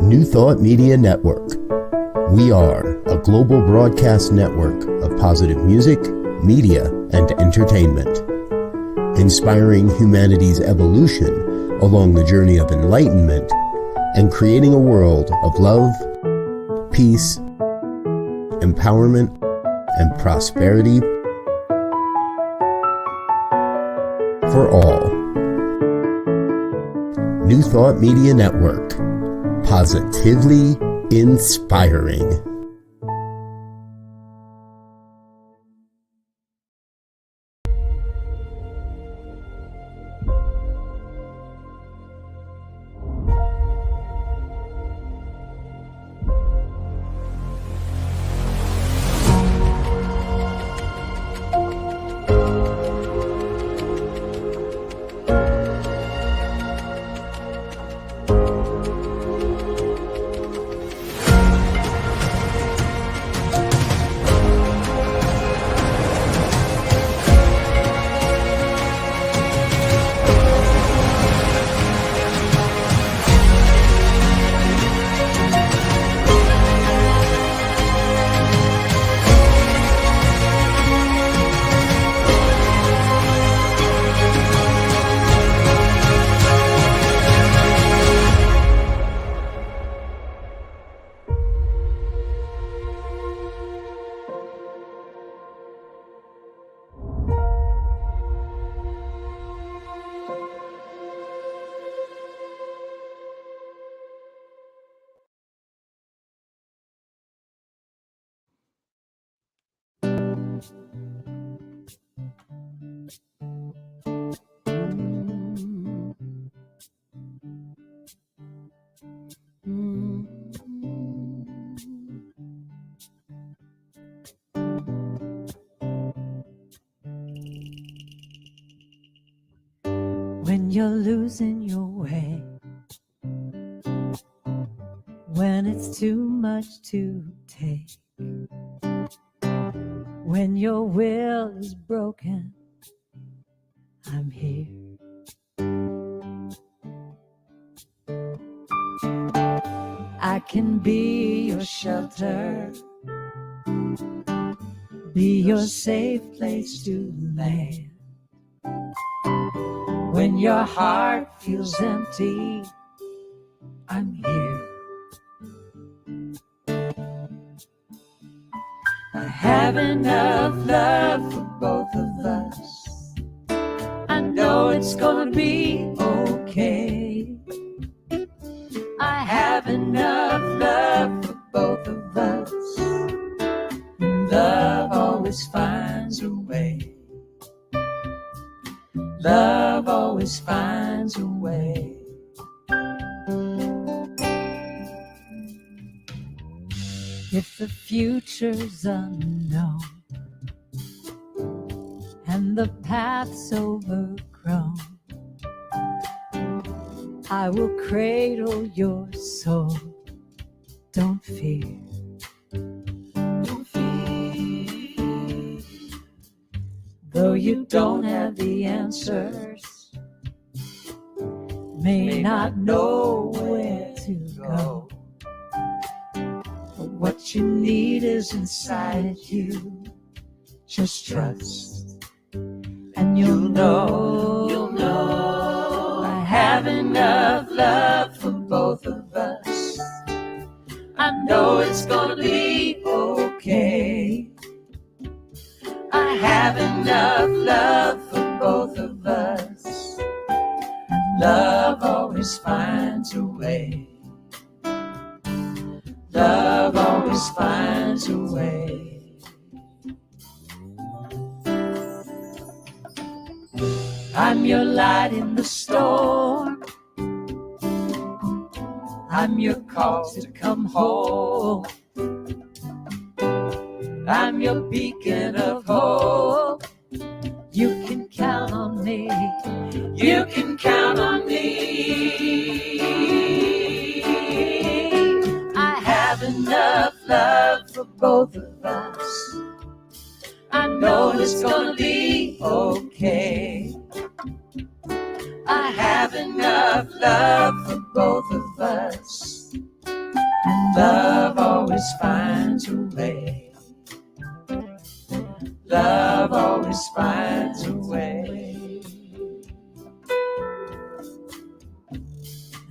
New Thought Media Network. We are a global broadcast network of positive music, media, and entertainment, inspiring humanity's evolution along the journey of enlightenment and creating a world of love, peace, empowerment, and prosperity for all. New Thought Media Network. Positively inspiring. When you're losing your way, when it's too much to take, when your will is broken, I'm here. I can be your shelter, be your safe place to land. When your heart feels empty, I'm here. I have enough love for both of us. I know it's gonna be okay. I have enough love for both of us. And love always finds a way. Love always finds a way. If the future's unknown and the path's overgrown, I will cradle your soul. Don't fear. Don't fear. Though you don't have the answers, may not know where to go, but what you need is inside you. Just trust, and you'll know I have enough love for both of us. I know it's gonna be okay. I have enough love for both of us. And love always finds a way. Love always finds a way. I'm your light in the storm. I'm your cause to come home. I'm your beacon of hope. You can count on me. You can count on me. I have enough love for both of us. I know it's gonna be okay. I have enough love for both of us. Love always finds a way. Love always finds a way.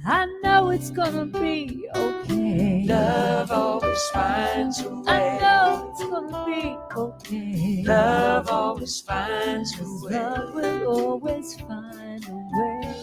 I know it's gonna be okay. Love always finds a way. I know it's gonna be okay. Love always finds a way. Love will always find a way.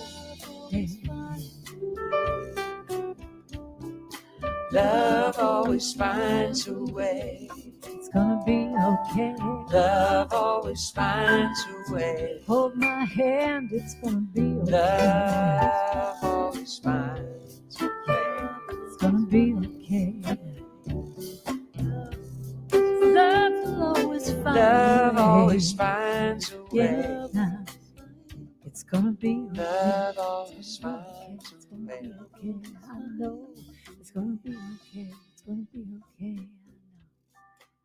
Love always finds a way. It's gonna be okay. Love always finds a way. Hold my hand, it's gonna be okay. Love always finds a way. It's gonna be okay. Love will always find a way. Love always finds a way. Yeah. It's gonna be okay. Love always finds a way. Okay. I know it's gonna be okay. It's gonna be okay.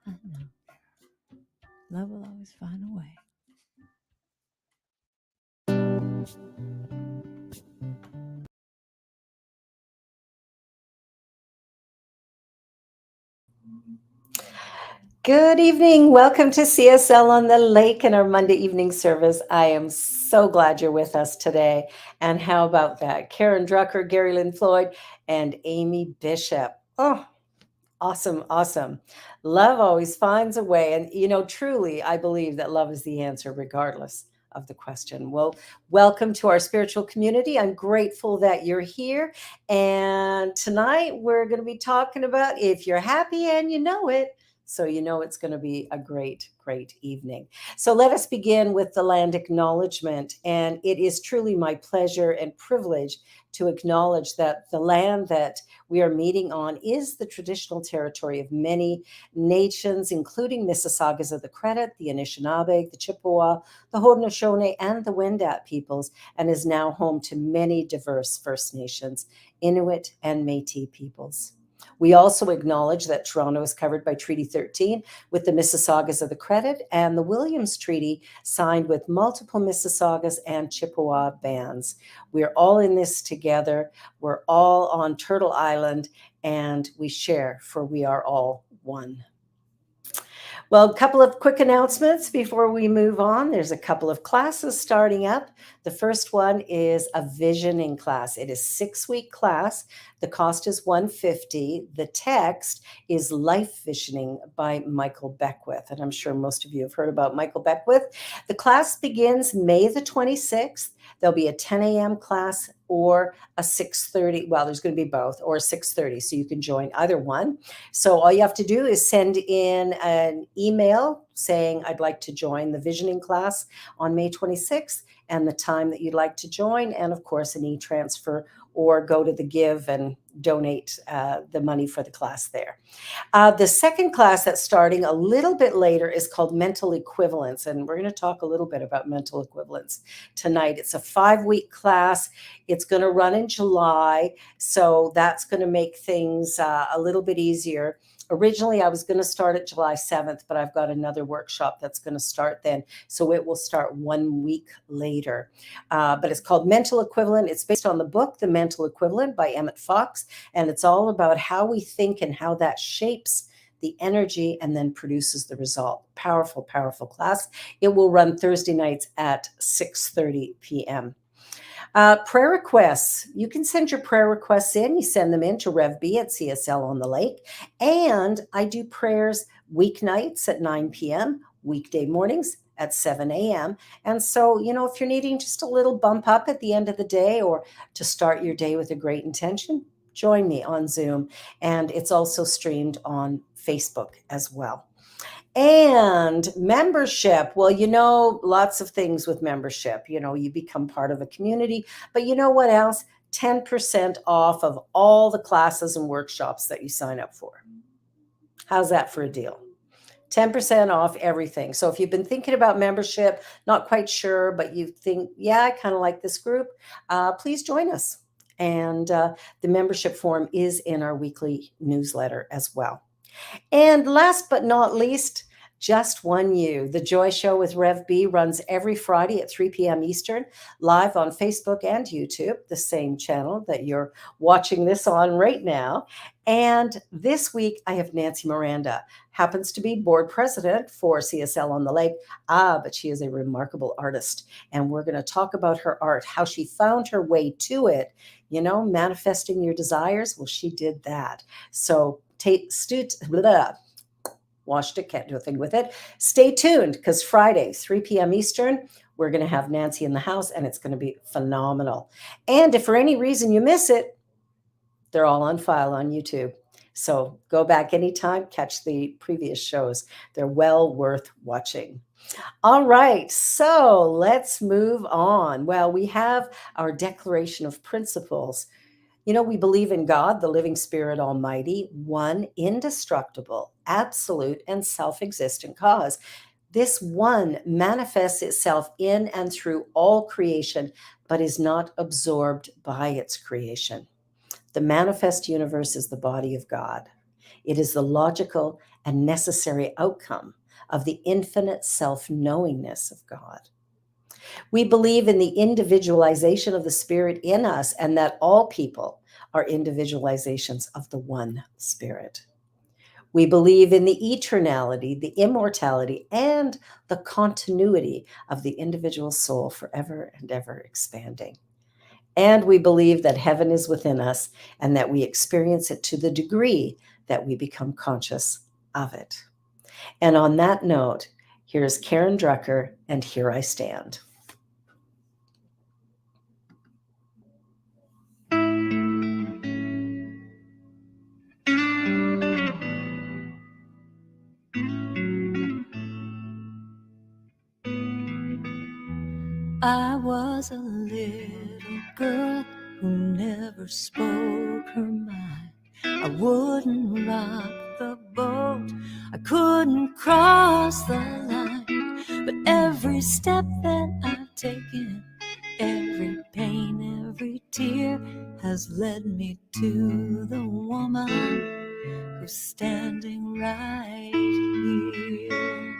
I know. Love will always find a way. Good evening. Welcome to CSL on the Lake and our Monday evening service. I am so glad you're with us today. And how about that? Karen Drucker, Gary Lynn Floyd, and Amy Bishop. Oh, awesome, awesome. Love always finds a way. And, truly, I believe that love is the answer, regardless of the question. Well, welcome to our spiritual community. I'm grateful that you're here. And tonight we're going to be talking about if you're happy and you know it. So it's going to be a great, great evening. So let us begin with the land acknowledgement. And it is truly my pleasure and privilege to acknowledge that the land that we are meeting on is the traditional territory of many nations, including Mississaugas of the Credit, the Anishinaabe, the Chippewa, the Haudenosaunee, and the Wendat peoples, and is now home to many diverse First Nations, Inuit, and Métis peoples. We also acknowledge that Toronto is covered by Treaty 13 with the Mississaugas of the Credit and the Williams Treaty signed with multiple Mississaugas and Chippewa bands. We're all in this together. We're all on Turtle Island, and we share, for we are all one. Well, a couple of quick announcements before we move on. There's a couple of classes starting up. The first one is a visioning class. It is a 6-week class. The cost is $150. The text is Life Visioning by Michael Beckwith. And I'm sure most of you have heard about Michael Beckwith. The class begins May the 26th. There'll be a 10 a.m. class or a 6:30. Well, there's going to be both, or 6:30. So you can join either one. So all you have to do is send in an email saying, I'd like to join the visioning class on May 26th and the time that you'd like to join. And of course, an e-transfer, or go to the Give and donate the money for the class there. The second class that's starting a little bit later is called Mental Equivalence. And we're going to talk a little bit about mental equivalence tonight. It's a 5-week class. It's going to run in July. So that's going to make things a little bit easier. Originally, I was going to start it July 7th, but I've got another workshop that's going to start then. So it will start 1 week later. But it's called Mental Equivalent. It's based on the book, The Mental Equivalent by Emmett Fox. And it's all about how we think and how that shapes the energy and then produces the result. Powerful, powerful class. It will run Thursday nights at 6:30 p.m. Prayer requests. You can send your prayer requests in. You send them in to RevB at CSL on the Lake. And I do prayers weeknights at 9 p.m., weekday mornings at 7 a.m. And so, if you're needing just a little bump up at the end of the day or to start your day with a great intention, join me on Zoom. And it's also streamed on Facebook as well. And membership. Well, lots of things with membership. You become part of a community, but you know what else? 10% off of all the classes and workshops that you sign up for. How's that for a deal? 10% off everything. So if you've been thinking about membership, not quite sure, but you think, yeah, I kind of like this group, please join us. And the membership form is in our weekly newsletter as well. And last but not least, Just One You. The Joy Show with Rev B runs every Friday at 3 p.m. Eastern, live on Facebook and YouTube, the same channel that you're watching this on right now. And this week, I have Nancy Miranda, happens to be board president for CSL on the Lake. But she is a remarkable artist. And we're going to talk about her art, how she found her way to it. You know, manifesting your desires. Well, she did that. So washed it, can't do a thing with it. Stay tuned, because Friday, 3 p.m. Eastern, we're going to have Nancy in the house, and it's going to be phenomenal. And if for any reason you miss it, they're all on file on YouTube. So go back anytime, catch the previous shows. They're well worth watching. All right, so let's move on. Well, we have our declaration of principles. You know, we believe in God, the living spirit almighty, one indestructible, absolute, and self-existent cause. This one manifests itself in and through all creation, but is not absorbed by its creation. The manifest universe is the body of God. It is the logical and necessary outcome of the infinite self-knowingness of God. We believe in the individualization of the spirit in us, and that all people are individualizations of the one spirit. We believe in the eternality, the immortality, and the continuity of the individual soul forever and ever expanding. And we believe that heaven is within us, and that we experience it to the degree that we become conscious of it. And on that note, here's Karen Drucker, and Here I Stand. I was a little girl who never spoke her mind. I wouldn't rock the boat, I couldn't cross the line. But every step that I've taken, every pain, every tear, has led me to the woman who's standing right here.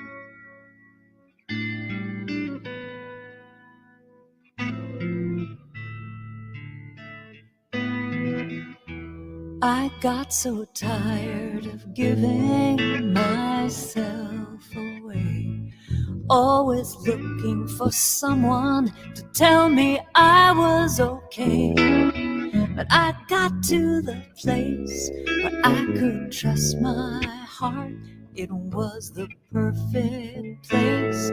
I got so tired of giving myself away, always looking for someone to tell me I was okay. But I got to the place where I could trust my heart. It was the perfect place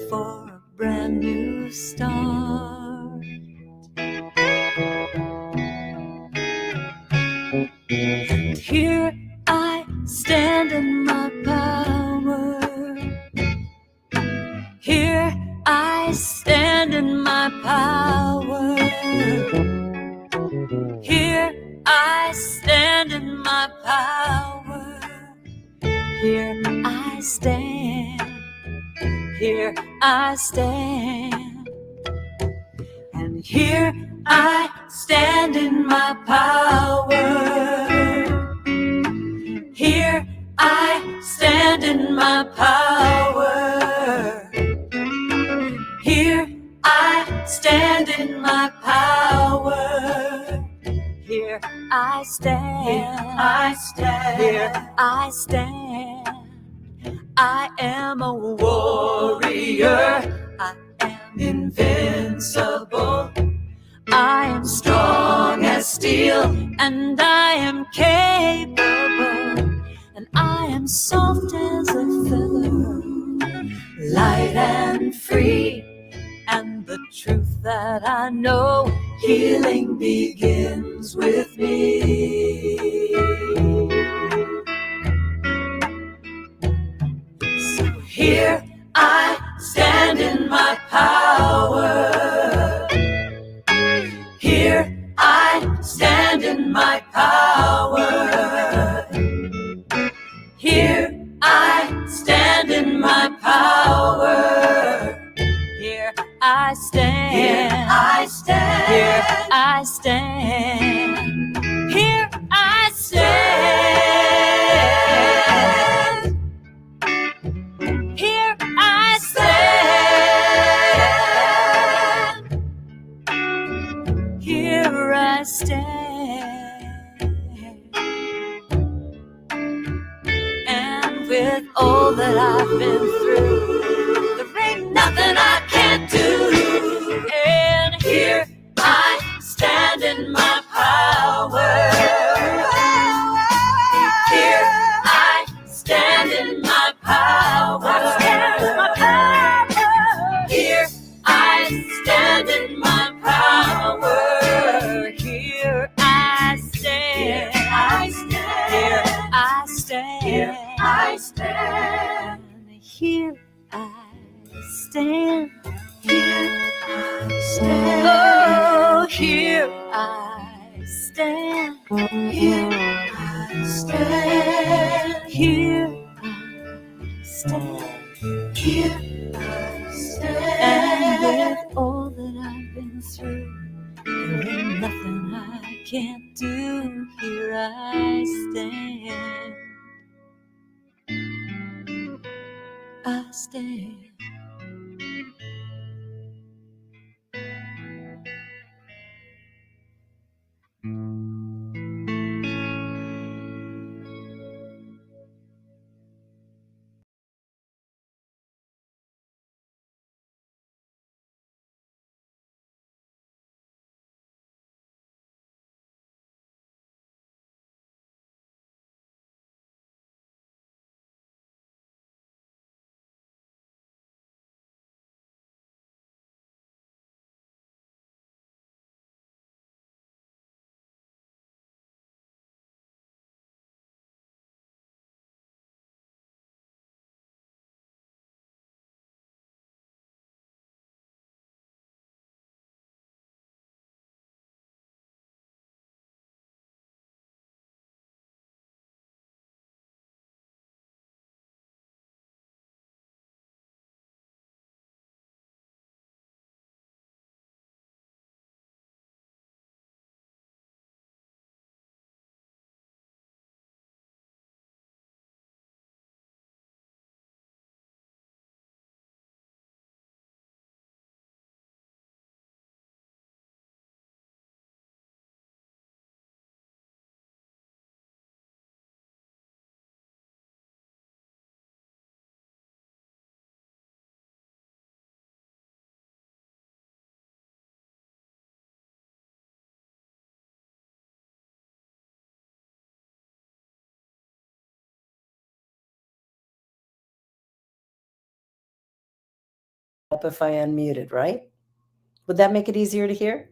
for a brand new start. And here I stand in my power. Here I stand in my power. Here I stand in my power. Here I stand. Here I stand. And here I stand in my power. Here I stand in my power. Here I stand in my power. Here I stand. Here I stand. Here I stand. I am a warrior. I am invincible. I am strong as steel, and I am capable, and I am soft as a feather, light and free, and the truth that I know, healing begins with me. So here I stand in my power. Here I stand in my power. Here I stand in my power. Here I stand. Here I stand. Here I stand. Here I stand. here I stand. And with all that I've been through, there ain't nothing I can't do. And here I stand in my power. Here I stand in my power. Here I stand in my power. Here I stand. Here I stand. Here I stand. Here I stand. Here I stand. Here I stand. Oh, here I stand. Here I stand. Here I stand. Here I stand. And with all that I've been through, there ain't nothing I can't do. Here I stand. I stand. If I unmuted, right? Would that make it easier to hear?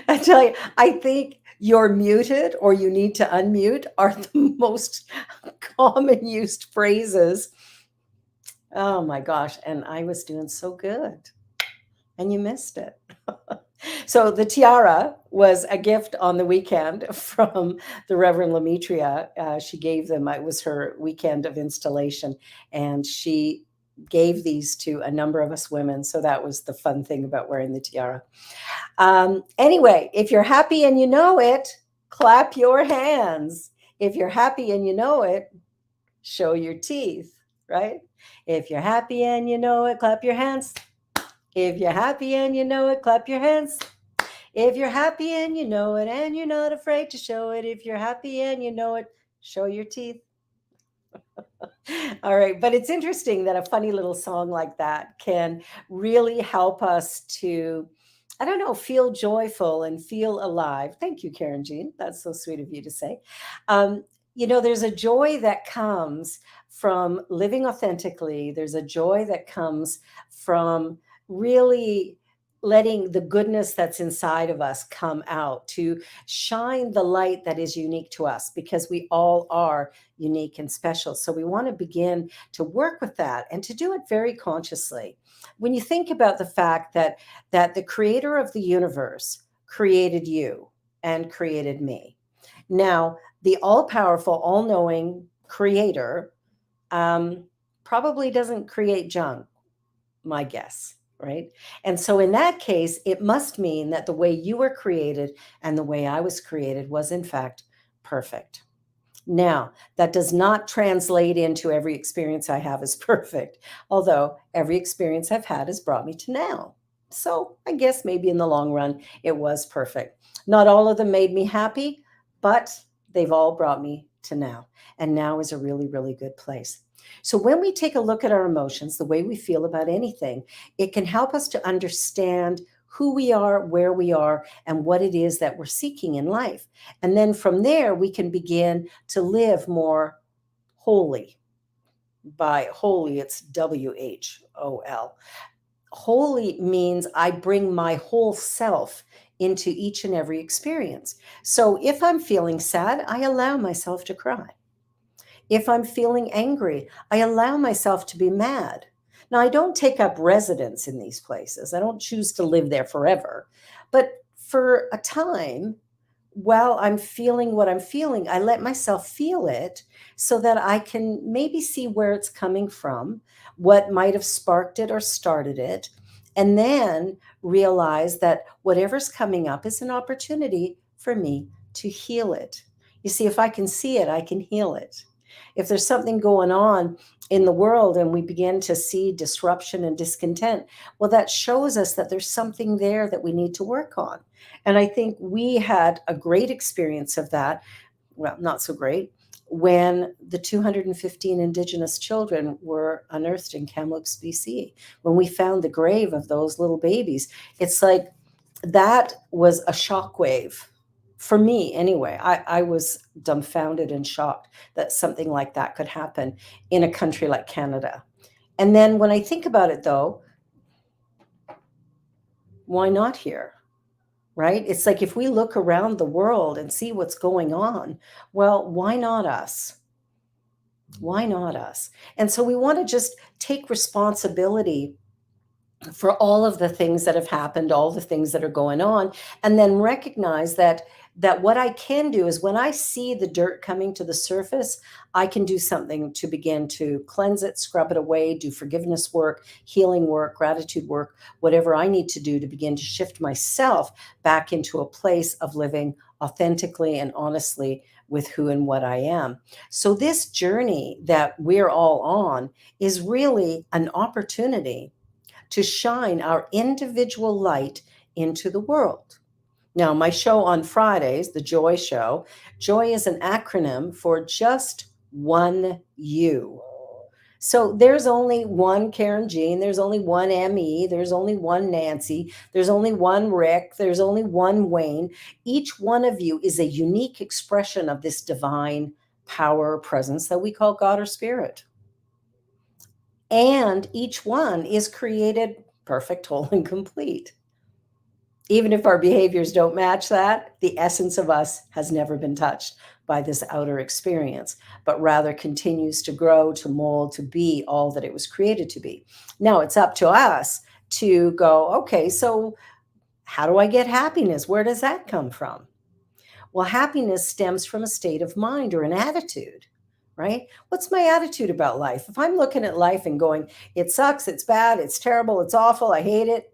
I tell you, I think you're muted or you need to unmute are the most common used phrases. Oh my gosh. And I was doing so good and you missed it. So the tiara was a gift on the weekend from the Reverend Lemetria. She gave them, it was her weekend of installation, and she gave these to a number of us women. So that was the fun thing about wearing the tiara. Anyway, if you're happy and you know it, clap your hands. If you're happy and you know it, show your teeth, right? If you're happy and you know it, clap your hands. If you're happy and you know it, clap your hands. If you're happy and you know it and you're not afraid to show it, if you're happy and you know it, show your teeth. All right. But it's interesting that a funny little song like that can really help us to, I don't know, feel joyful and feel alive. Thank you, Karen Jean. That's so sweet of you to say. There's a joy that comes from living authentically. There's a joy that comes from really letting the goodness that's inside of us come out, to shine the light that is unique to us, because we all are unique and special. So we want to begin to work with that and to do it very consciously. When you think about the fact that the creator of the universe created you and created me. Now, the all-powerful, all-knowing creator probably doesn't create junk, my guess, right? And so in that case, it must mean that the way you were created and the way I was created was in fact perfect. Now, that does not translate into every experience I have is perfect, although every experience I've had has brought me to now. So I guess maybe in the long run, it was perfect. Not all of them made me happy, but they've all brought me to now. And now is a really, really good place. So when we take a look at our emotions, the way we feel about anything, it can help us to understand who we are, where we are, and what it is that we're seeking in life. And then from there, we can begin to live more wholly. By holy, it's WHOL. Holy means I bring my whole self into each and every experience. So if I'm feeling sad, I allow myself to cry. If I'm feeling angry, I allow myself to be mad. Now, I don't take up residence in these places. I don't choose to live there forever. But for a time, while I'm feeling what I'm feeling, I let myself feel it so that I can maybe see where it's coming from, what might have sparked it or started it, and then realize that whatever's coming up is an opportunity for me to heal it. You see, if I can see it, I can heal it. If there's something going on in the world and we begin to see disruption and discontent, well, that shows us that there's something there that we need to work on. And I think we had a great experience of that. Well, not so great, when the 215 Indigenous children were unearthed in Kamloops, BC. When we found the grave of those little babies, it's like that was a shockwave. For me, anyway, I was dumbfounded and shocked that something like that could happen in a country like Canada. And then when I think about it, though, why not here? Right? It's like if we look around the world and see what's going on, well, why not us? Why not us? And so we want to just take responsibility for all of the things that have happened, all the things that are going on, and then recognize that what I can do is when I see the dirt coming to the surface, I can do something to begin to cleanse it, scrub it away, do forgiveness work, healing work, gratitude work, whatever I need to do to begin to shift myself back into a place of living authentically and honestly with who and what I am. So this journey that we're all on is really an opportunity to shine our individual light into the world. Now, my show on Fridays, the Joy Show, Joy is an acronym for just one you. So there's only one Karen Jean, there's only one ME, there's only one Nancy, there's only one Rick, there's only one Wayne. Each one of you is a unique expression of this divine power presence that we call God or Spirit. And each one is created perfect, whole, and complete. Even if our behaviors don't match that, the essence of us has never been touched by this outer experience, but rather continues to grow, to mold, to be all that it was created to be. Now it's up to us to go, okay, so how do I get happiness? Where does that come from? Well, happiness stems from a state of mind or an attitude, right? What's my attitude about life? If I'm looking at life and going, it sucks, it's bad, it's terrible, it's awful, I hate it,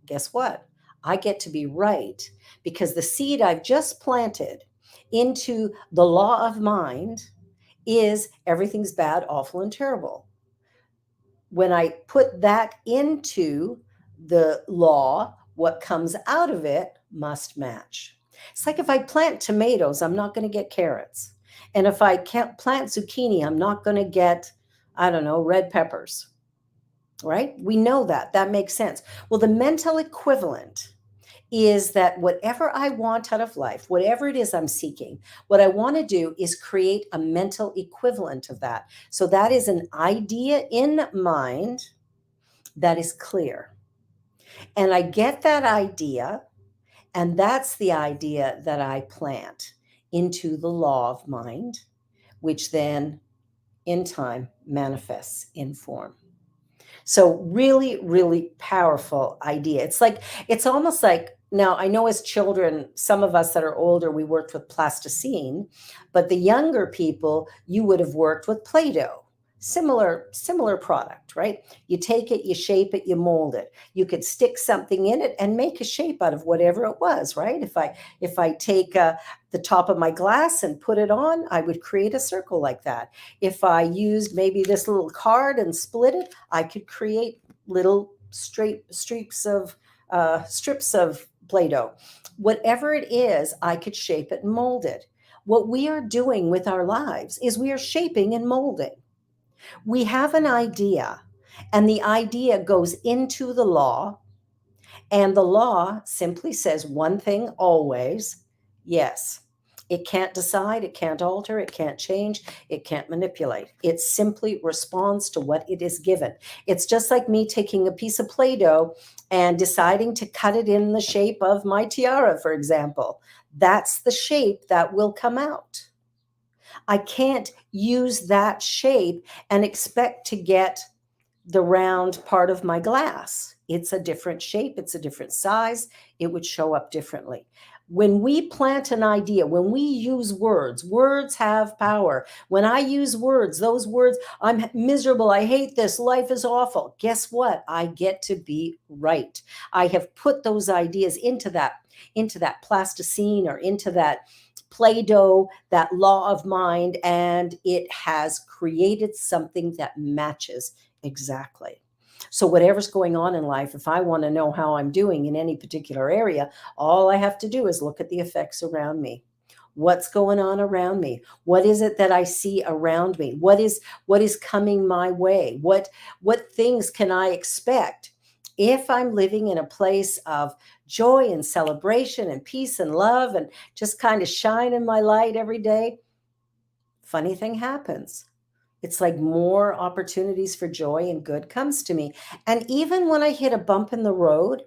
guess what? I get to be right because the seed I've just planted into the law of mind is everything's bad, awful, and terrible. When I put that into the law, what comes out of it must match. It's like if I plant tomatoes, I'm not going to get carrots. And if I can't plant zucchini, I'm not going to get, I don't know, red peppers. Right? We know that. That makes sense. Well, the mental equivalent is that whatever I want out of life, whatever it is I'm seeking, what I want to do is create a mental equivalent of that. So that is an idea in mind that is clear. And I get that idea, and that's the idea that I plant into the law of mind, which then in time manifests in form. So really, really powerful idea. It's almost like, now I know as children, some of us that are older, we worked with plasticine, but the younger people, you would have worked with Play-Doh. Similar product, right? You take it, you shape it, you mold it. You could stick something in it and make a shape out of whatever it was, right? If I take the top of my glass and put it on, I would create a circle like that. If I used maybe this little card and split it, I could create little strips of Play-Doh. Whatever it is, I could shape it and mold it. What we are doing with our lives is we are shaping and molding. We have an idea, and the idea goes into the law, and the law simply says one thing always: yes. It can't decide, it can't alter, it can't change, it can't manipulate. It simply responds to what it is given. It's just like me taking a piece of Play-Doh and deciding to cut it in the shape of my tiara, for example. That's the shape that will come out. I can't use that shape and expect to get the round part of my glass. It's a different shape, it's a different size, it would show up differently. When we plant an idea, when we use words, words have power. When I use words, those words, I'm miserable, I hate this, life is awful. Guess what? I get to be right. I have put those ideas into that plasticine or into that Play-Doh, that law of mind, and it has created something that matches exactly. So whatever's going on in life, if I want to know how I'm doing in any particular area, all I have to do is look at the effects around me. What's going on around me? What is it that I see around me? What is coming my way? What things can I expect? If I'm living in a place of joy and celebration and peace and love and just kind of shining my light every day, funny thing happens. It's like more opportunities for joy and good comes to me. And even when I hit a bump in the road,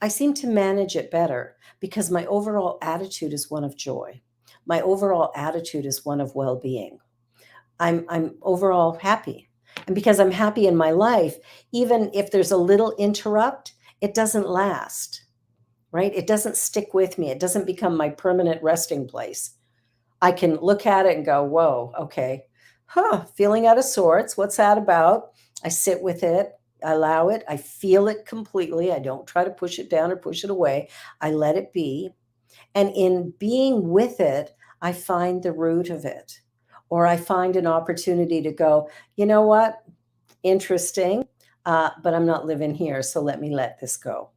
I seem to manage it better because my overall attitude is one of joy. My overall attitude is one of well-being. I'm overall happy. And because I'm happy in my life, even if there's a little interrupt, it doesn't last, right? It doesn't stick with me. It doesn't become my permanent resting place. I can look at it and go, whoa, okay, feeling out of sorts. What's that about? I sit with it, I allow it, I feel it completely. I don't try to push it down or push it away. I let it be. And in being with it, I find the root of it. Or I find an opportunity to go, you know what? Interesting, but I'm not living here, so let me let this go.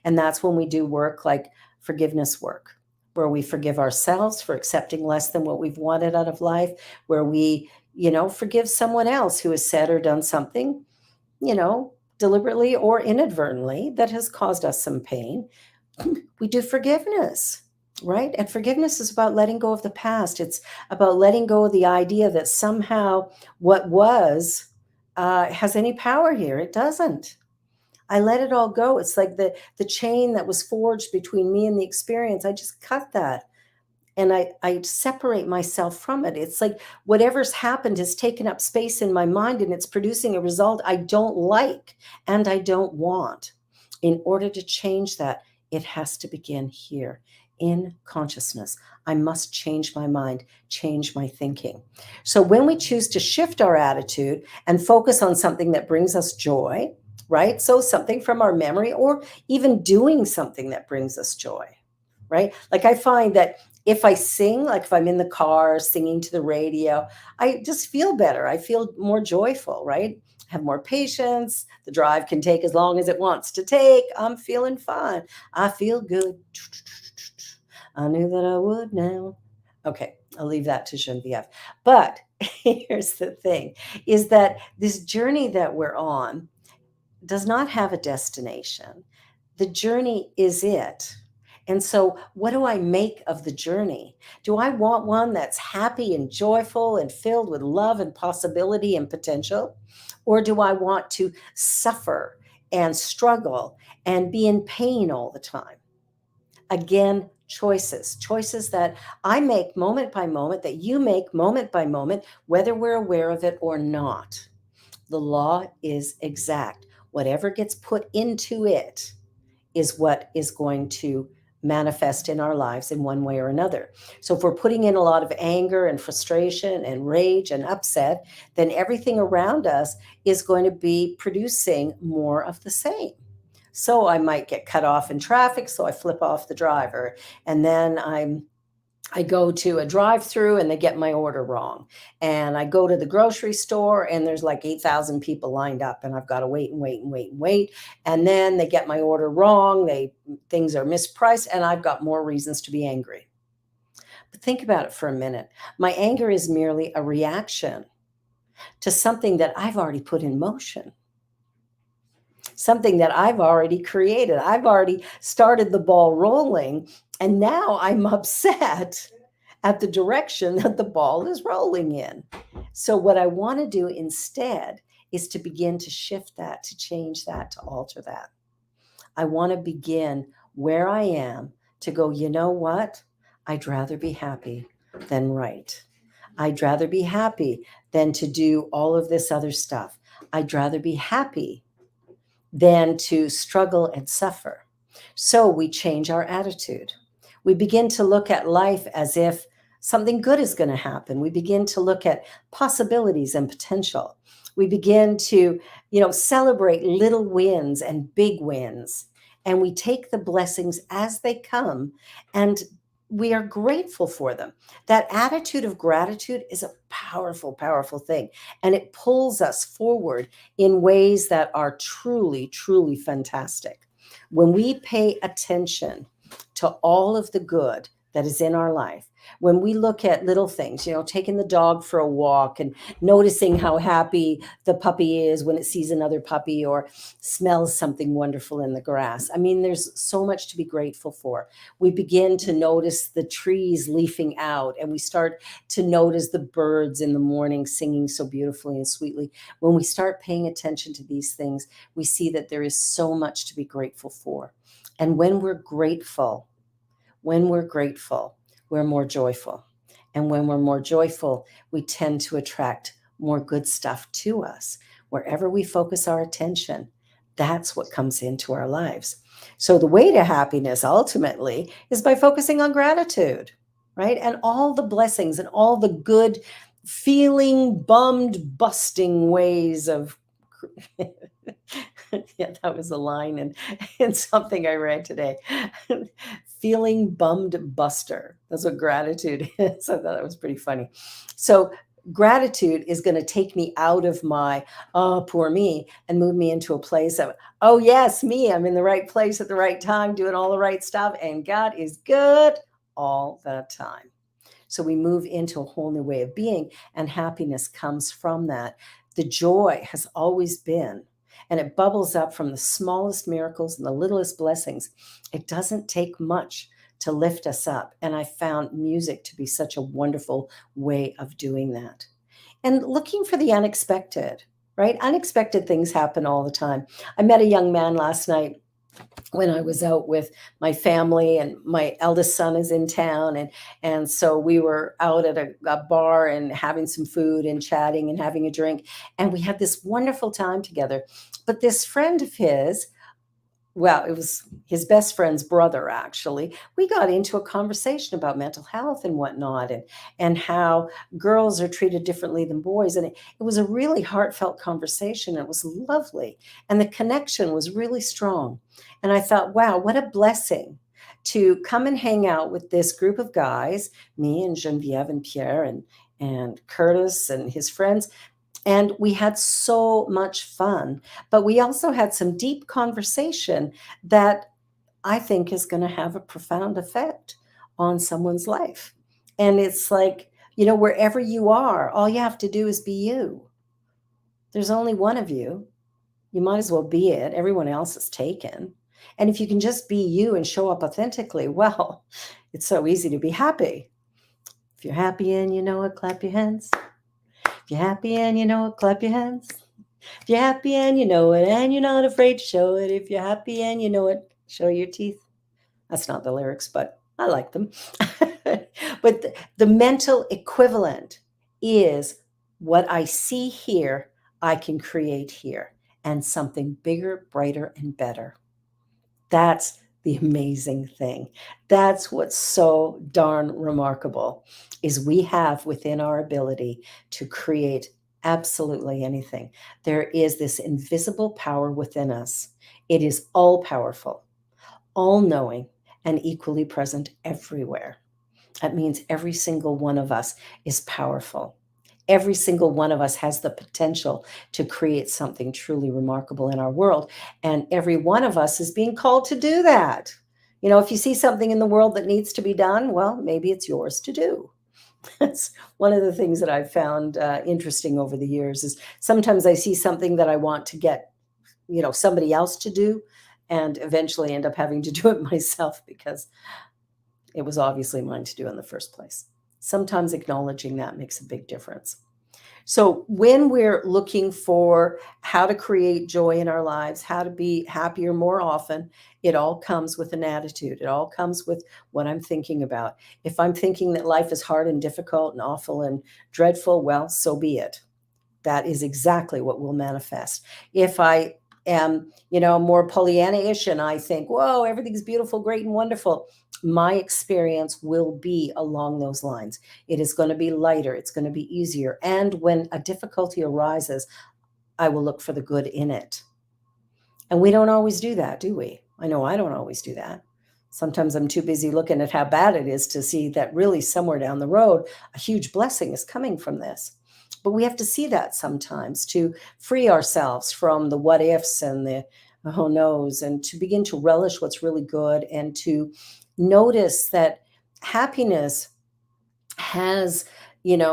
And that's when we do work like forgiveness work, where we forgive ourselves for accepting less than what we've wanted out of life, where we, forgive someone else who has said or done something, deliberately or inadvertently that has caused us some pain. We do forgiveness, right? And forgiveness is about letting go of the past. It's about letting go of the idea that somehow what was has any power here. It doesn't. I let it all go. It's like the chain that was forged between me and the experience. I just cut that and I separate myself from it. It's like whatever's happened has taken up space in my mind and it's producing a result I don't like and I don't want. In order to change that, it has to begin here in consciousness. I must change my mind, change my thinking. So when we choose to shift our attitude and focus on something that brings us joy, right? So something from our memory or even doing something that brings us joy, right? Like I find that if I sing, like if I'm in the car singing to the radio, I just feel better. I feel more joyful, right? Have more patience. The drive can take as long as it wants to take. I'm feeling fine. I feel good. I knew that I would now. Okay, I'll leave that to Genevieve. But here's the thing, is that this journey that we're on does not have a destination. The journey is it. And so, what do I make of the journey? Do I want one that's happy and joyful and filled with love and possibility and potential? Or do I want to suffer and struggle and be in pain all the time? Again, choices that I make moment by moment, that you make moment by moment, whether we're aware of it or not. The law is exact. Whatever gets put into it is what is going to manifest in our lives in one way or another. So if we're putting in a lot of anger and frustration and rage and upset, then everything around us is going to be producing more of the same. So I might get cut off in traffic, so I flip off the driver, and then I'm I go to a drive-through and they get my order wrong. And I go to the grocery store and there's like 8,000 people lined up and I've got to wait and wait and wait and wait. And then they get my order wrong. Things are mispriced and I've got more reasons to be angry. But think about it for a minute. My anger is merely a reaction to something that I've already put in motion, something that I've already created. I've already started the ball rolling, and now I'm upset at the direction that the ball is rolling in. So, what I want to do instead is to begin to shift that, to change that, to alter that. I want to begin where I am to go, you know what? I'd rather be happy than right. I'd rather be happy than to do all of this other stuff. I'd rather be happy than to struggle and suffer. So we change our attitude. We begin to look at life as if something good is going to happen. We begin to look at possibilities and potential. We begin to, celebrate little wins and big wins. And we take the blessings as they come and we are grateful for them. That attitude of gratitude is a powerful, powerful thing. And it pulls us forward in ways that are truly, truly fantastic. When we pay attention to all of the good that is in our life, when we look at little things, taking the dog for a walk and noticing how happy the puppy is when it sees another puppy or smells something wonderful in the grass. I mean, there's so much to be grateful for. We begin to notice the trees leafing out and we start to notice the birds in the morning singing so beautifully and sweetly. When we start paying attention to these things, we see that there is so much to be grateful for. And when we're grateful, we're more joyful. And when we're more joyful, we tend to attract more good stuff to us. Wherever we focus our attention, that's what comes into our lives. So the way to happiness ultimately is by focusing on gratitude, right? And all the blessings and all the good feeling bummed, busting ways of yeah, that was a line in something I read today. Feeling bummed buster. That's what gratitude is. I thought that was pretty funny. So gratitude is going to take me out of my, oh, poor me, and move me into a place of, oh, yes, me. I'm in the right place at the right time, doing all the right stuff, and God is good all the time. So we move into a whole new way of being, and happiness comes from that. The joy has always been, and it bubbles up from the smallest miracles and the littlest blessings. It doesn't take much to lift us up. And I found music to be such a wonderful way of doing that. And looking for the unexpected, right? Unexpected things happen all the time. I met a young man last night when I was out with my family, and my eldest son is in town. And so we were out at a bar and having some food and chatting and having a drink. And we had this wonderful time together. But this friend of his, well, it was his best friend's brother, actually. We got into a conversation about mental health and whatnot, and how girls are treated differently than boys. And it was a really heartfelt conversation. It was lovely. And the connection was really strong. And I thought, wow, what a blessing to come and hang out with this group of guys, me and Genevieve and Pierre and Curtis and his friends. And we had so much fun, but we also had some deep conversation that I think is going to have a profound effect on someone's life. And it's like, wherever you are, all you have to do is be you. There's only one of you. You might as well be it. Everyone else is taken. And if you can just be you and show up authentically, well, it's so easy to be happy. If you're happy and you know it, clap your hands. If you're happy and you know it, clap your hands. If you're happy and you know it, and you're not afraid to show it. If you're happy and you know it, show your teeth. That's not the lyrics, but I like them. But the mental equivalent is what I see here, I can create here, and something bigger, brighter, and better. That's the amazing thing. That's what's so darn remarkable, is we have within our ability to create absolutely anything. There is this invisible power within us. It is all powerful, all knowing, and equally present everywhere. That means every single one of us is powerful. Every single one of us has the potential to create something truly remarkable in our world. And every one of us is being called to do that. You know, if you see something in the world that needs to be done, well, maybe it's yours to do. That's one of the things that I've found interesting over the years is sometimes I see something that I want to get, somebody else to do and eventually end up having to do it myself because it was obviously mine to do in the first place. Sometimes acknowledging that makes a big difference. So, when we're looking for how to create joy in our lives, how to be happier more often, it all comes with an attitude. It all comes with what I'm thinking about. If I'm thinking that life is hard and difficult and awful and dreadful, well, so be it. That is exactly what will manifest. If I am, more Pollyanna-ish and I think, whoa, everything's beautiful, great, and wonderful, my experience will be along those lines. It is going to be lighter. It's going to be easier. And when a difficulty arises, I will look for the good in it. And we don't always do that, do we? I know I don't always do that. Sometimes I'm too busy looking at how bad it is to see that really somewhere down the road, a huge blessing is coming from this. But we have to see that sometimes to free ourselves from the what ifs and the oh no's and to begin to relish what's really good and to notice that happiness has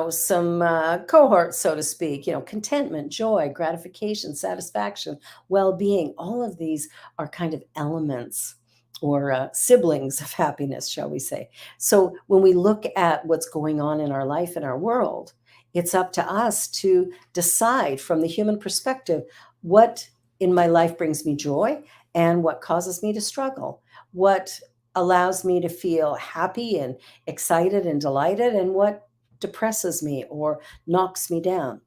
some cohorts, so to speak, contentment, joy, gratification, satisfaction, well-being. All of these are kind of elements or siblings of happiness, shall we say. So when we look at what's going on in our life and our world, it's up to us to decide from the human perspective what in my life brings me joy and what causes me to struggle, what allows me to feel happy and excited and delighted, and what depresses me or knocks me down.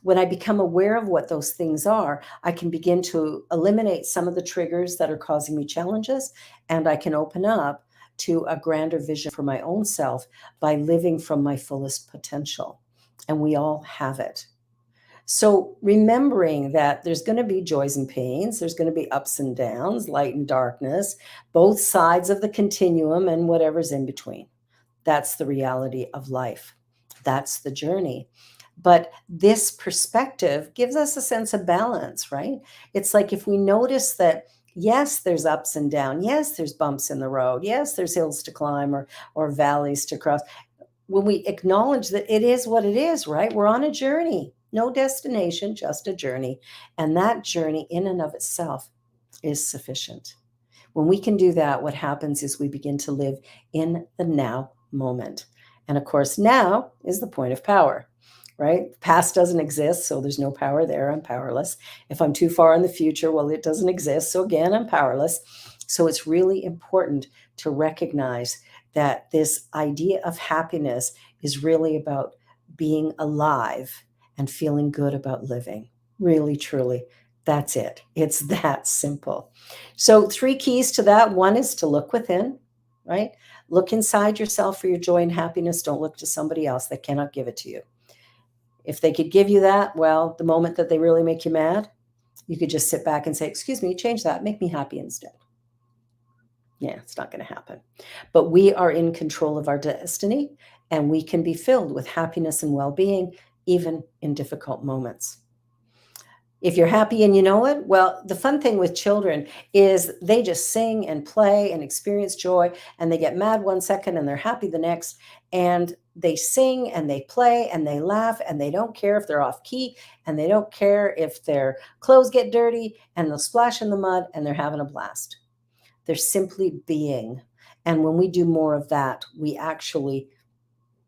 When I become aware of what those things are, I can begin to eliminate some of the triggers that are causing me challenges, and I can open up to a grander vision for my own self by living from my fullest potential. And we all have it. So remembering that there's going to be joys and pains, there's going to be ups and downs, light and darkness, both sides of the continuum and whatever's in between. That's the reality of life. That's the journey. But this perspective gives us a sense of balance, right? It's like if we notice that, yes, there's ups and downs. Yes, there's bumps in the road. Yes, there's hills to climb or valleys to cross. When we acknowledge that it is what it is, right? We're on a journey, no destination, just a journey. And that journey in and of itself is sufficient. When we can do that, what happens is we begin to live in the now moment. And of course, now is the point of power, right? The past doesn't exist, so there's no power there. I'm powerless. If I'm too far in the future, well, it doesn't exist. So again, I'm powerless. So it's really important to recognize that this idea of happiness is really about being alive and feeling good about living. Really, truly, that's it. It's that simple. So 3 keys to that. One is to look within, right? Look inside yourself for your joy and happiness. Don't look to somebody else. They cannot give it to you. If they could give you that, well, the moment that they really make you mad, you could just sit back and say, excuse me, change that, make me happy instead. Yeah, it's not going to happen. But we are in control of our destiny, and we can be filled with happiness and well-being, even in difficult moments. If you're happy and you know it, well, the fun thing with children is they just sing and play and experience joy, and they get mad one second and they're happy the next, and they sing and they play and they laugh, and they don't care if they're off key, and they don't care if their clothes get dirty, and they'll splash in the mud, and they're having a blast. They're simply being. And when we do more of that, we actually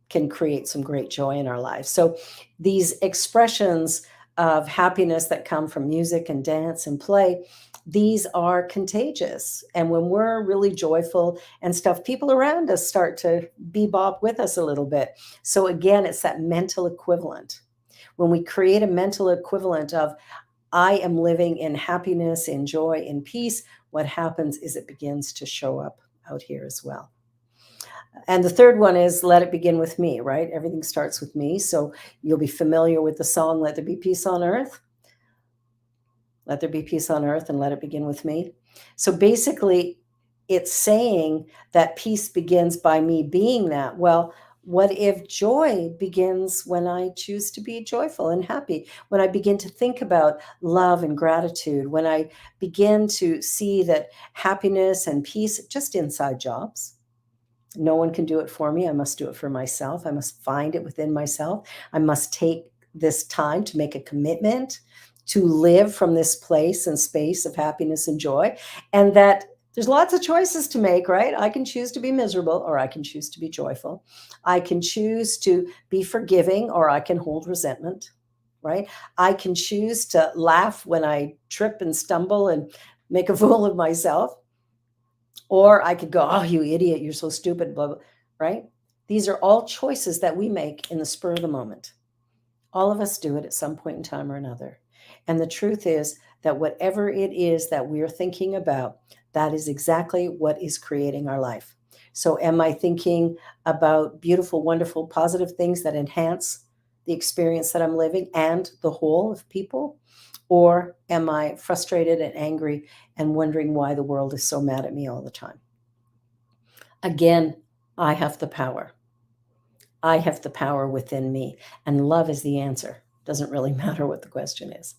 can create some great joy in our lives. So these expressions of happiness that come from music and dance and play, these are contagious. And when we're really joyful and stuff, people around us start to bebop with us a little bit. So again, it's that mental equivalent. When we create a mental equivalent of, I am living in happiness, in joy, in peace, what happens is it begins to show up out here as well. And the third one is let it begin with me, right? Everything starts with me. So you'll be familiar with the song, Let There Be Peace on Earth. Let there be peace on earth and let it begin with me. So basically, it's saying that peace begins by me being that. Well, what if joy begins when I choose to be joyful and happy? When I begin to think about love and gratitude, when I begin to see that happiness and peace just inside jobs. No one can do it for me. I must do it for myself. I must find it within myself. I must take this time to make a commitment to live from this place and space of happiness and joy. And that there's lots of choices to make, right? I can choose to be miserable or I can choose to be joyful. I can choose to be forgiving or I can hold resentment, right? I can choose to laugh when I trip and stumble and make a fool of myself. Or I could go, oh, you idiot, you're so stupid, blah, blah, right? These are all choices that we make in the spur of the moment. All of us do it at some point in time or another. And the truth is that whatever it is that we're thinking about, that is exactly what is creating our life. So am I thinking about beautiful, wonderful, positive things that enhance the experience that I'm living and the whole of people? Or am I frustrated and angry and wondering why the world is so mad at me all the time? Again, I have the power. I have the power within me, and love is the answer. Doesn't really matter what the question is.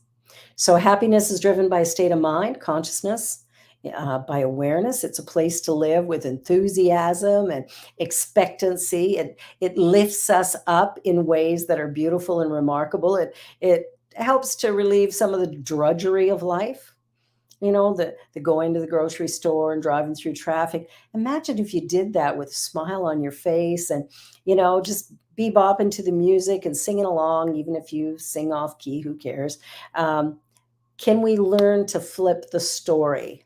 So, happiness is driven by a state of mind, consciousness, by awareness. It's a place to live with enthusiasm and expectancy. It lifts us up in ways that are beautiful and remarkable. It helps to relieve some of the drudgery of life. You know, the going to the grocery store and driving through traffic. Imagine if you did that with a smile on your face and, just bebopping to the music and singing along, even if you sing off key, who cares? Can we learn to flip the story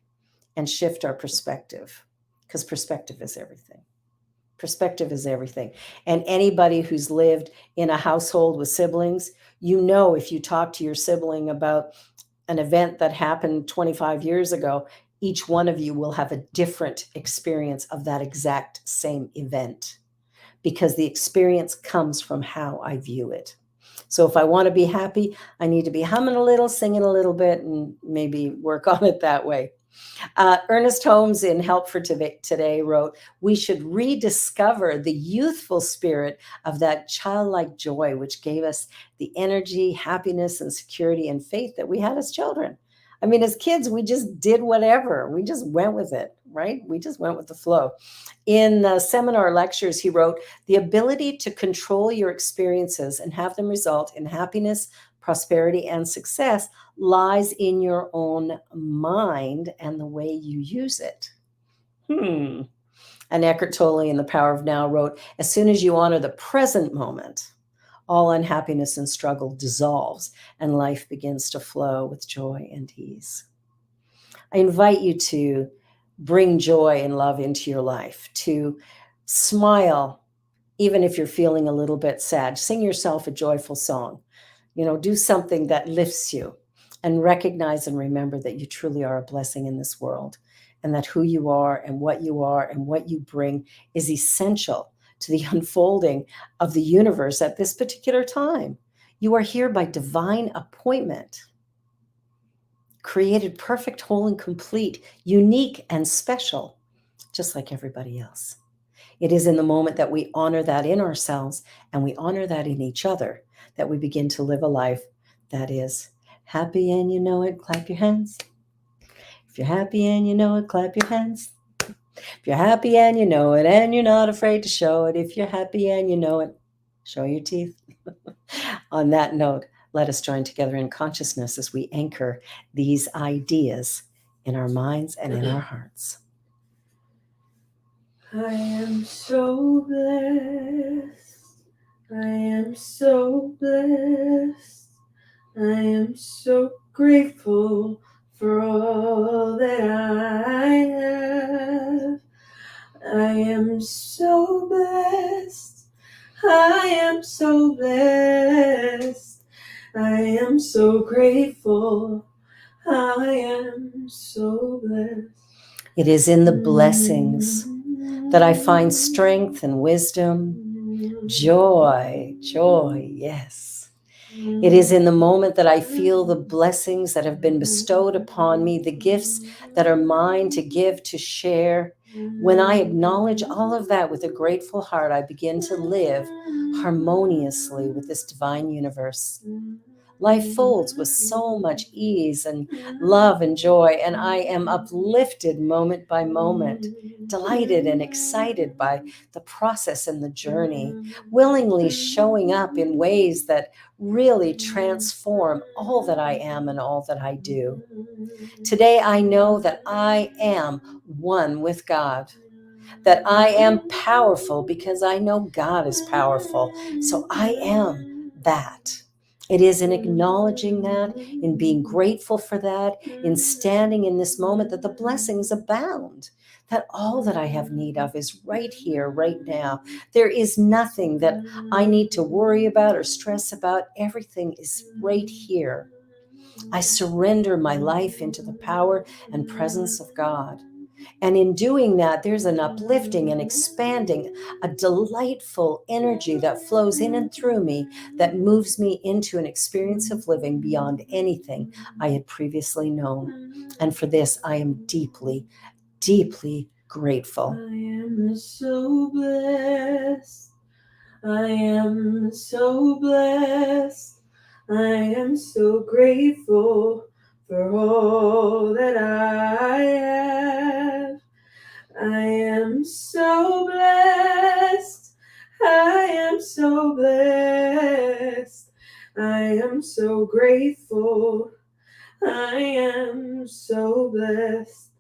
and shift our perspective? Because perspective is everything. Perspective is everything. And anybody who's lived in a household with siblings, if you talk to your sibling about an event that happened 25 years ago, each one of you will have a different experience of that exact same event because the experience comes from how I view it. So if I want to be happy, I need to be humming a little, singing a little bit, and maybe work on it that way. Ernest Holmes in Help for Today wrote, we should rediscover the youthful spirit of that childlike joy, which gave us the energy, happiness, and security and faith that we had as children. I mean, as kids, we just did whatever. We just went with it, right? We just went with the flow. In the seminar lectures, he wrote, the ability to control your experiences and have them result in happiness, prosperity, and success lies in your own mind and the way you use it. And Eckhart Tolle in The Power of Now wrote, as soon as you honor the present moment, all unhappiness and struggle dissolves and life begins to flow with joy and ease. I invite you to bring joy and love into your life, to smile even if you're feeling a little bit sad. Sing yourself a joyful song. Do something that lifts you, and recognize and remember that you truly are a blessing in this world, and that who you are and what you bring is essential to the unfolding of the universe at this particular time. You are here by divine appointment, created perfect, whole, and complete, unique and special, just like everybody else. It is in the moment that we honor that in ourselves and we honor that in each other that we begin to live a life that is happy and you know it, clap your hands. If you're happy and you know it, clap your hands. If you're happy and you know it and you're not afraid to show it, if you're happy and you know it, show your teeth. On that note, let us join together in consciousness as we anchor these ideas in our minds and in our hearts. I am so blessed. I am so blessed. I am so grateful for all that I have. I am so blessed. I am so blessed. I am so grateful. I am so blessed. It is in the blessings that I find strength and wisdom, joy, yes. It is in the moment that I feel the blessings that have been bestowed upon me, the gifts that are mine to give, to share. When I acknowledge all of that with a grateful heart, I begin to live harmoniously with this divine universe. Life folds with so much ease and love and joy, and I am uplifted moment by moment, delighted and excited by the process and the journey, willingly showing up in ways that really transform all that I am and all that I do. Today, I know that I am one with God, that I am powerful because I know God is powerful. So I am that. It is in acknowledging that, in being grateful for that, in standing in this moment that the blessings abound, that all that I have need of is right here, right now. There is nothing that I need to worry about or stress about. Everything is right here. I surrender my life into the power and presence of God. And in doing that, there's an uplifting and expanding, a delightful energy that flows in and through me that moves me into an experience of living beyond anything I had previously known. And for this, I am deeply, deeply grateful. I am so blessed. I am so blessed. I am so grateful for all that I have. I am so blessed. I am so blessed. I am so grateful. I am so blessed.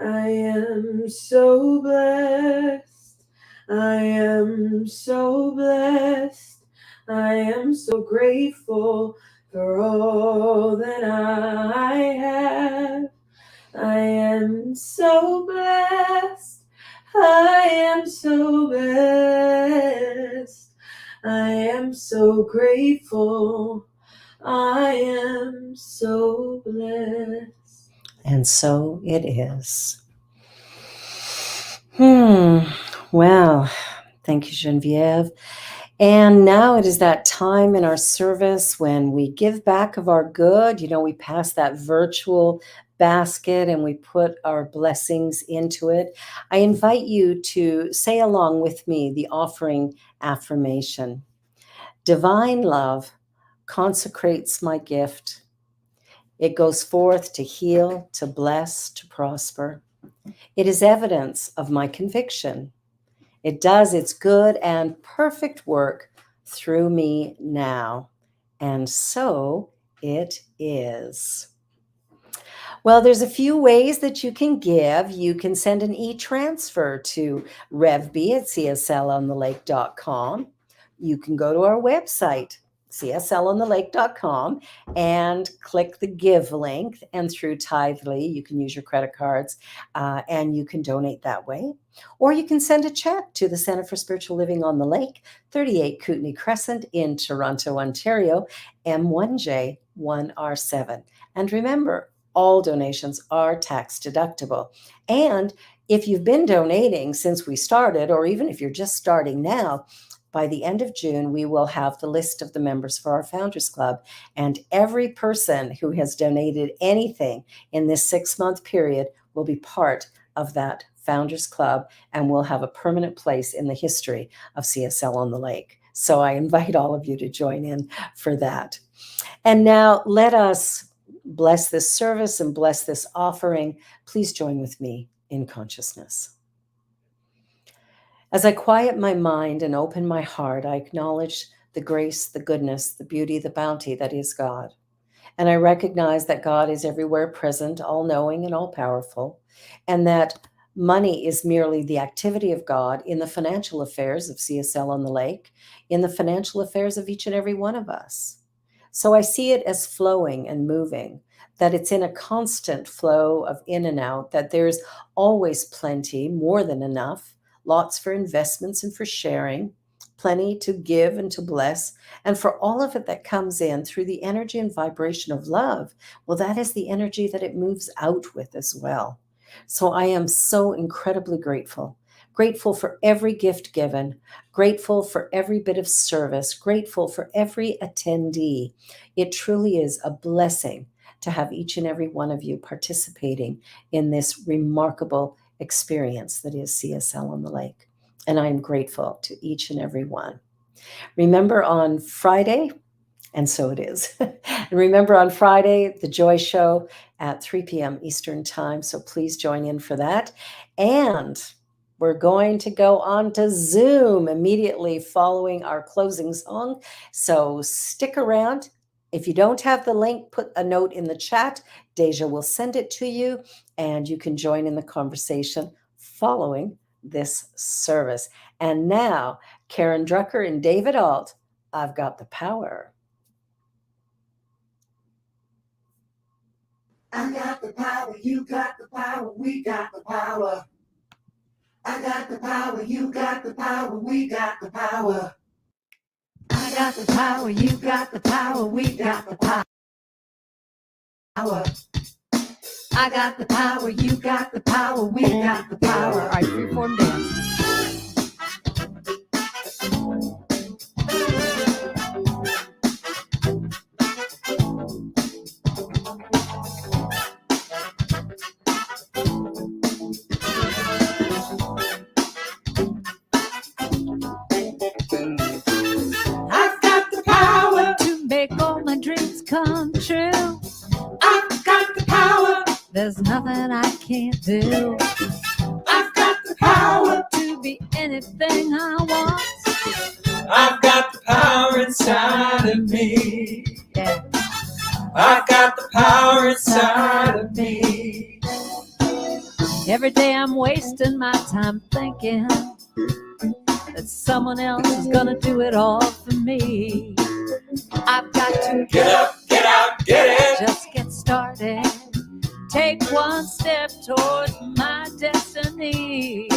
I am so blessed. I am so blessed. I am so grateful for all that I have. I am so blessed. I am so blessed. I am so grateful. I am so blessed. And so it is. Well, thank you, Genevieve. And now it is that time in our service when we give back of our good. You know, we pass that virtual basket and we put our blessings into it. I invite you to say along with me the offering affirmation. Divine love consecrates my gift. It goes forth to heal, to bless, to prosper. It is evidence of my conviction. It does its good and perfect work through me now. And so it is. Well, there's a few ways that you can give. You can send an e-transfer to revb@cslonthelake.com. You can go to our website, cslonthelake.com, and click the give link. And through Tithely, you can use your credit cards and you can donate that way. Or you can send a check to the Center for Spiritual Living on the Lake, 38 Kootenay Crescent in Toronto, Ontario, M1J1R7. And remember, all donations are tax deductible. And if you've been donating since we started, or even if you're just starting now, by the end of June, we will have the list of the members for our Founders Club. And every person who has donated anything in this 6-month period will be part of that Founders Club and will have a permanent place in the history of CSL on the Lake. So I invite all of you to join in for that. And now let us bless this service and bless this offering. Please join with me in consciousness. As I quiet my mind and open my heart, I acknowledge the grace, the goodness, the beauty, the bounty that is God. And I recognize that God is everywhere present, all-knowing and all-powerful, and that money is merely the activity of God in the financial affairs of CSL on the Lake, in the financial affairs of each and every one of us. So I see it as flowing and moving, that it's in a constant flow of in and out, that there's always plenty, more than enough, lots for investments and for sharing, plenty to give and to bless, and for all of it that comes in through the energy and vibration of love, well, that is the energy that it moves out with as well. So I am so incredibly grateful grateful for every gift given, grateful for every bit of service, grateful for every attendee. It truly is a blessing to have each and every one of you participating in this remarkable experience that is CSL on the Lake. And I'm grateful to each and every one. Remember on Friday, and so it is. And remember on Friday, the Joy Show at 3 p.m. Eastern Time. So please join in for that. And we're going to go on to Zoom immediately following our closing song. So stick around. If you don't have the link, put a note in the chat. Deja will send it to you, and you can join in the conversation following this service. And now, Karen Drucker and David Alt, I've Got the Power. I got the power, you got the power, we got the power. I got the power, you got the power, we got the power. I got the power, you got the power, we got the power. I got the power, you got the power, we got the power. All right, freeform dance. I've got the power To make all my dreams come true. I've got the power. There's nothing I can't do. I've got the power. To be anything I want. I've got the power inside of me. Yeah. I've got the power inside of me. Every day I'm wasting my time thinking that someone else is gonna do it all for me. I've got to Get up, get out, get it. just get started. Take one step towards my destiny.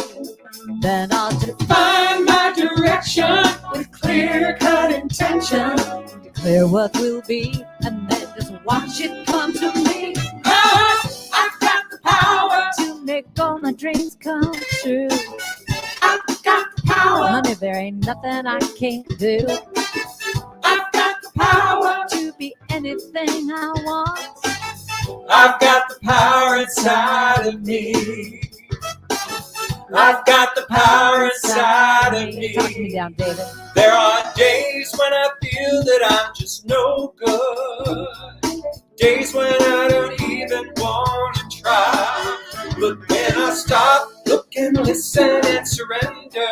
Then I'll Find my direction with clear-cut intention. declare what will be, and then just watch it come to me. I've got the power. To make all my dreams come true. I've got the power. Honey, there ain't nothing I can't do. I've got the power. To be anything I want. I've got the power inside of me. I've got the power inside of me. Talk to me down, David. There are days when I feel that I'm just no good. Days when I don't even want to try. But when I stop, look and listen and surrender,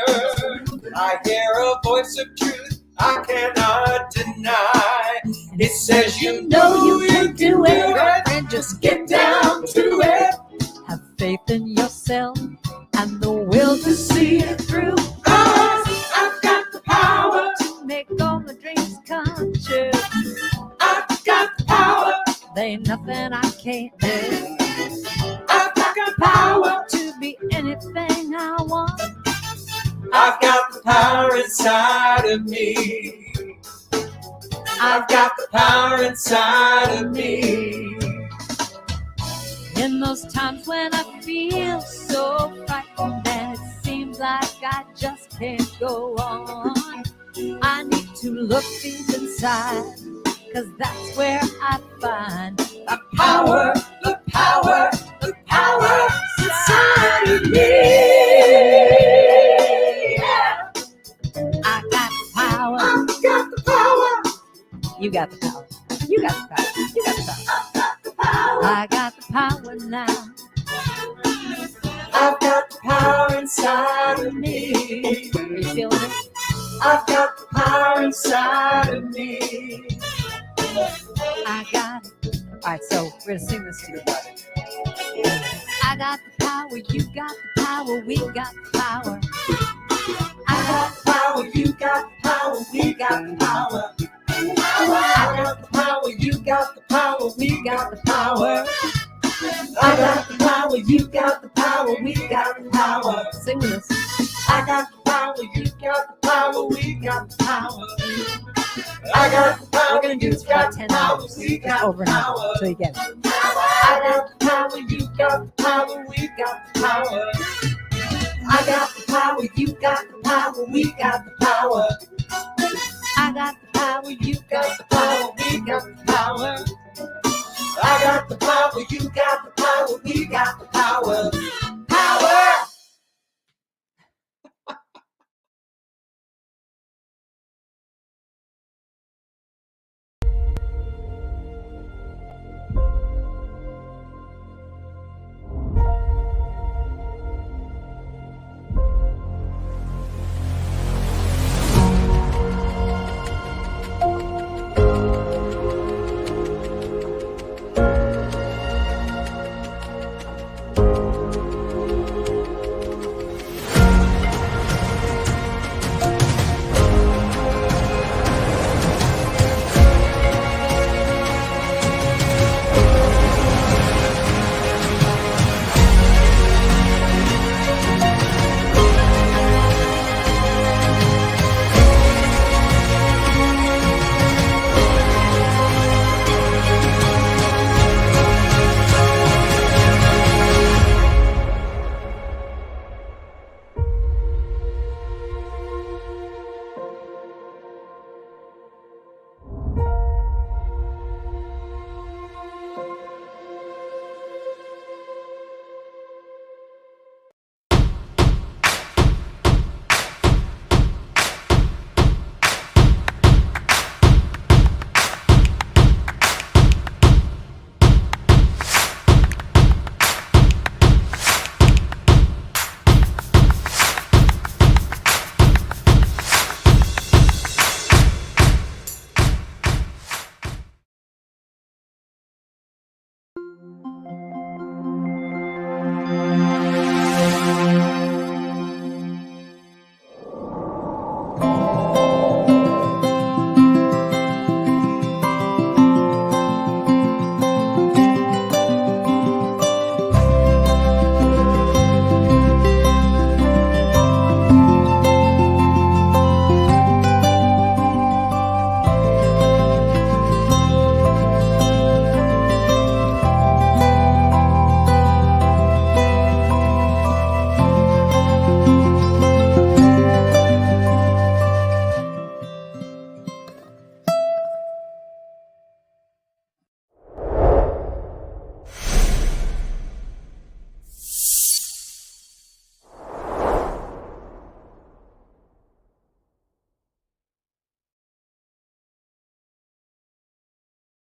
I hear a voice of truth I cannot deny. It says, you know you can do it, and just get down to it. have faith in yourself and the will to see it through. I've got the power. To make all my dreams come true. I've got the power. There ain't nothing I can't do. I've got the power. To be anything I want. I've got the power inside of me. I've got the power inside of me. In those times when I feel so frightened and it seems like I just can't go on, I need to look deep inside, 'cause that's where I find The power, the power, the power inside of me. I got the power. I've got the power. You got the power. You got the power. You got the power. I've got the power. I got the power now. I've got the power inside of me. Are you feeling it? I've got the power inside of me. I got it. All right, so we're gonna sing this together. I got the power. You got the power. We got the power. I got the power, you got the power, we got the power. I got the power, you got the power, we got the power. I got the power, you got the power, we got the power. Sing with us. I got the power, you got the power, we got the power. I got the power, We're gonna do this for about 10 hours. we got Over the and over power. until you get it. I got the power, you got the power, we got the power. I got the power, you got the power, we got the power. I got the power, you got the power, we got the power. I got the power, you got the power, we got the power. Power!